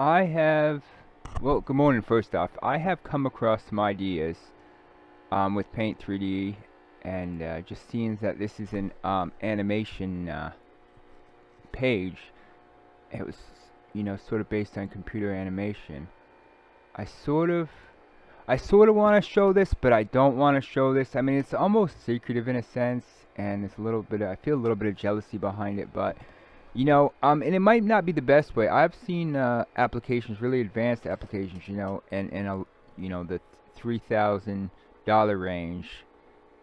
I have, well, good morning first off. I have come across some ideas with Paint 3D and just seeing that this is an animation page. It was, sort of based on computer animation. I sort of, I sort of want to show this, but I don't want to show this. I mean, it's almost secretive in a sense, and it's a little bit, I feel a little bit of jealousy behind it, but and it might not be the best way. I've seen applications, really advanced applications, the $3,000 range,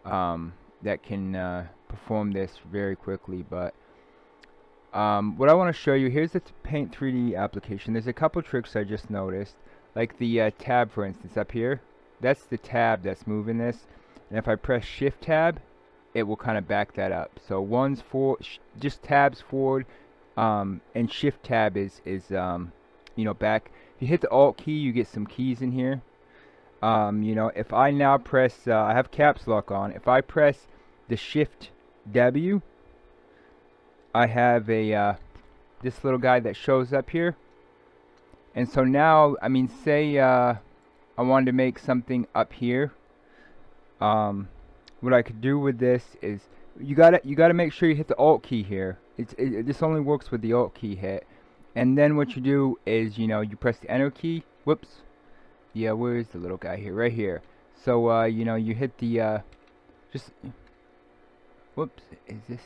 that can perform this very quickly. But what I want to show you, here's the Paint 3D application. There's a couple tricks I just noticed, like the tab, for instance, up here. That's the tab that's moving this, and if I press Shift Tab, it will kind of back that up. So one's for just tabs forward, and Shift Tab is back. If you hit the Alt key, you get some keys in here. If I now press, I have caps lock on. If I press the Shift W, I have a this little guy that shows up here. And so now, I mean, say I wanted to make something up here. What I could do with this is you gotta make sure you hit the Alt key here. This only works with the Alt key hit. And then what you do is you press the Enter key. Whoops. Yeah, where is the little guy here? Right here. So you hit the just whoops. Is this?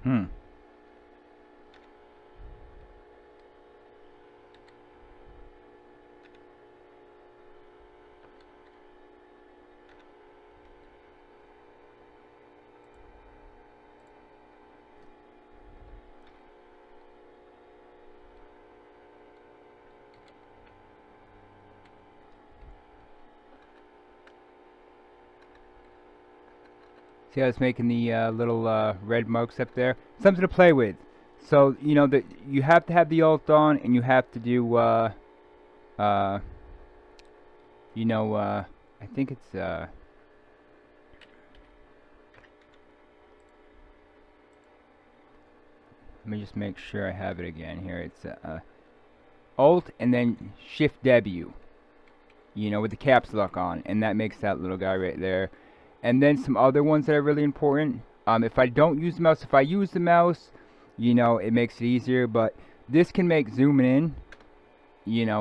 Hmm. See how it's making the little red marks up there? Something to play with. So that you have to have the Alt on, and you have to do I think it's let me just make sure I have it again here. It's Alt and then Shift W. With the caps lock on, and that makes that little guy right there. And then some other ones that are really important. If I don't use the mouse, if I use the mouse, it makes it easier. But this can make zooming in,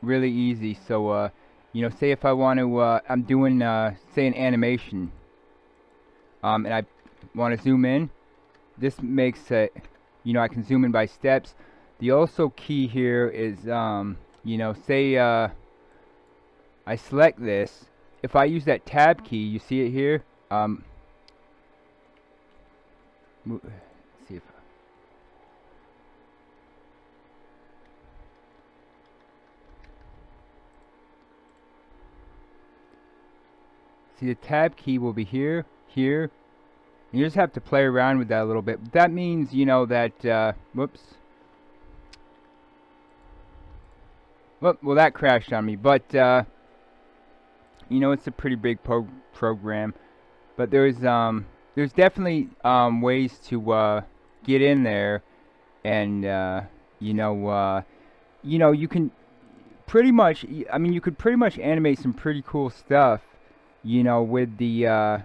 really easy. So, say if I want to, I'm doing, say, an animation, and I want to zoom in. This makes it, I can zoom in by steps. The also key here is, say, I select this. If I use that tab key, you see it here. Let's see if see the tab key will be here, here. And you just have to play around with that a little bit. That means that whoops. Well, that crashed on me, but it's a pretty big program, but there's definitely ways to get in there, and you can pretty much, I mean, you could pretty much animate some pretty cool stuff, with the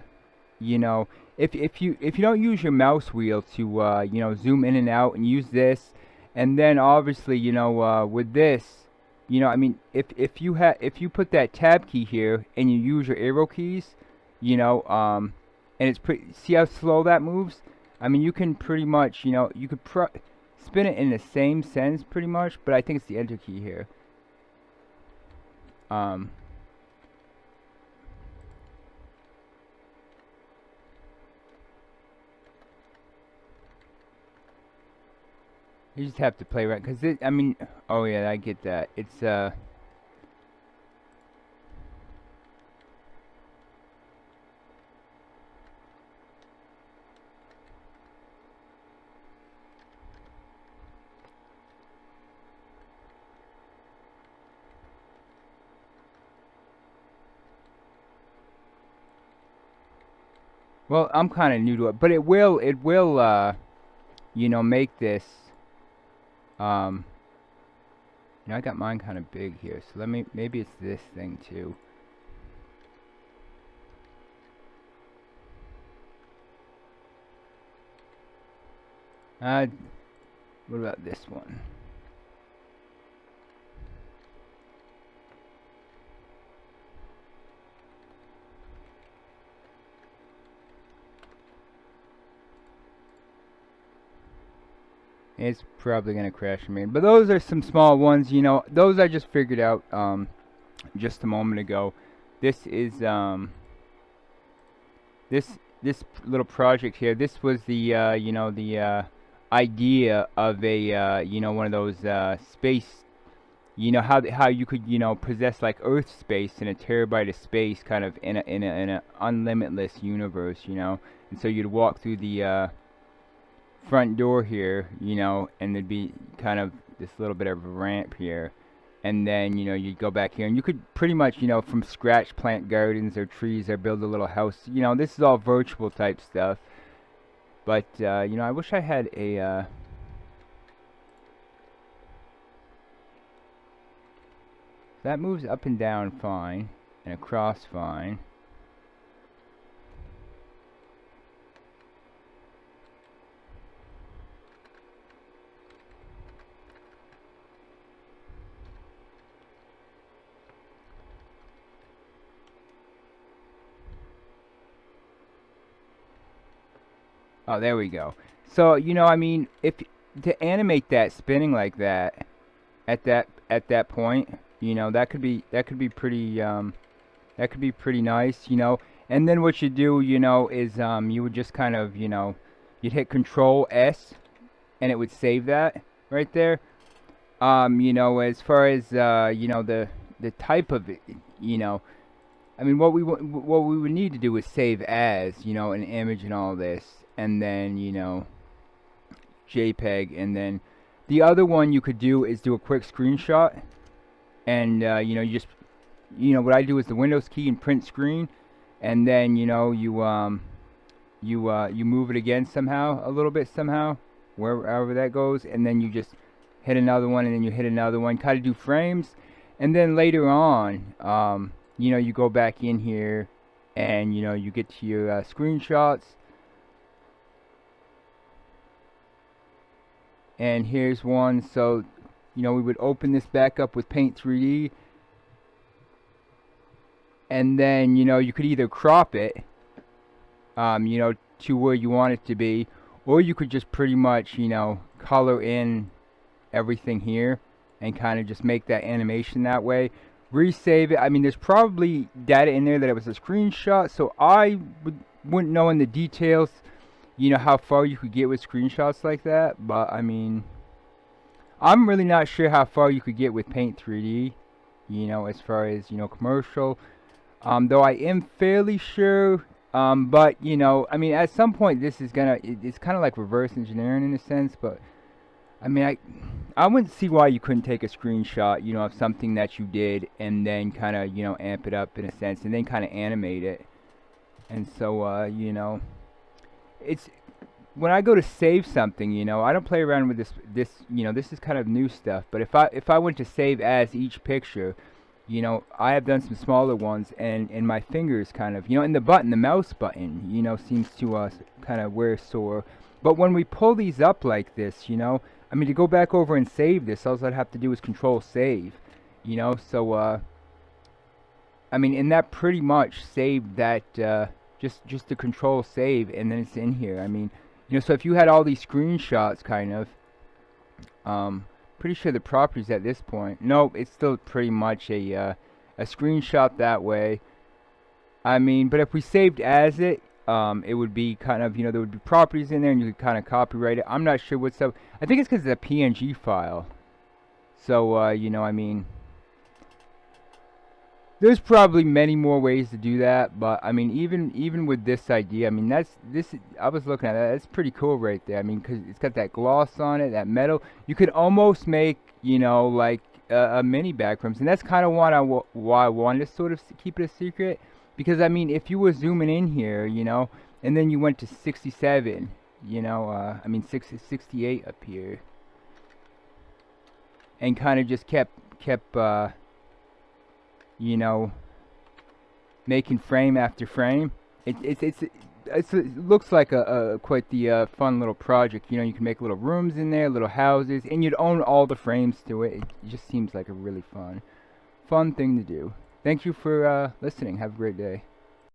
if you don't use your mouse wheel to zoom in and out, and use this, and then obviously with this. I mean, if you put that tab key here and you use your arrow keys, and it's see how slow that moves? I mean, you can pretty much, you could spin it in the same sense pretty much, but I think it's the Enter key here. You just have to play around, because I mean, oh yeah, I get that. It's Well, I'm kind of new to it, but it will, you know, make this, um, you know, I got mine kind of big here, so maybe it's this thing too. What about this one? It's probably gonna crash me, but those are some small ones, you know. Those I just figured out just a moment ago. This is this little project here. This was the you know, the idea of a you know, one of those space. You know how you could, you know, possess like Earth space and a terabyte of space, kind of in a unlimitless universe, you know. And so you'd walk through the front door here, you know, and there'd be kind of this little bit of a ramp here, and then, you know, you'd go back here and you could pretty much, you know, from scratch plant gardens or trees or build a little house. You know, this is all virtual type stuff, but you know, I wish I had a that moves up and down fine and across fine. Oh, there we go. So, you know, I mean, if to animate that spinning like that at that point, you know, that could be pretty that could be pretty nice, you know. And then what you do, you know, is you would just kind of, you know, you'd hit Control S and it would save that right there. You know, as far as you know, the type of it, you know, I mean, what we would need to do is save as, you know, an image and all this, and then, you know, JPEG, and then the other one you could do is do a quick screenshot, and you know, you just, you know, what I do is the Windows key and print screen, and then, you know, you move it again somehow, a little bit somehow, wherever that goes, and then you just hit another one, and then you hit another one, kind of do frames, and then later on, you know, you go back in here, and, you know, you get to your screenshots, and here's one. So, you know, we would open this back up with Paint 3D, and then, you know, you could either crop it, you know, to where you want it to be, or you could just pretty much, you know, color in everything here and kind of just make that animation that way. Resave it. I mean, there's probably data in there that it was a screenshot, so I wouldn't know in the details, you know, how far you could get with screenshots like that. But I mean, I'm really not sure how far you could get with Paint 3D, you know, as far as, you know, commercial. Though I am fairly sure. But, you know, I mean, at some point this is gonna, it's kind of like reverse engineering in a sense, but I mean, I wouldn't see why you couldn't take a screenshot, you know, of something that you did, and then kind of, you know, amp it up in a sense, and then kind of animate it. And so, you know, it's, when I go to save something, you know, I don't play around with this, you know, this is kind of new stuff. But if I went to save as each picture, you know, I have done some smaller ones, and my fingers kind of, you know, and the mouse button, you know, seems to kind of wear sore. But when we pull these up like this, you know, I mean, to go back over and save this, all I'd have to do is Control Save, you know. So, I mean, and that pretty much saved that, just the Control Save, and then it's in here. I mean, you know, so if you had all these screenshots, kind of, pretty sure the properties at this point, nope, it's still pretty much a screenshot that way. I mean, but if we saved as it, it would be kind of, you know, there would be properties in there, and you could kind of copyright it. I'm not sure what's up. I think it's because it's a PNG file. So, you know, I mean, there's probably many more ways to do that. But I mean, even with this idea, I mean, I was looking at that. That's pretty cool right there. I mean, because it's got that gloss on it, that metal. You could almost make, you know, like a mini Backrooms, and that's kind of why I wanted to sort of keep it a secret. Because, I mean, if you were zooming in here, you know, and then you went to 67. You know, I mean 68 up here, and kind of just kept you know, making frame after frame. It looks like a quite the fun little project. You know, you can make little rooms in there, little houses, and you'd own all the frames to it. It just seems like a really fun thing to do. Thank you for listening. Have a great day.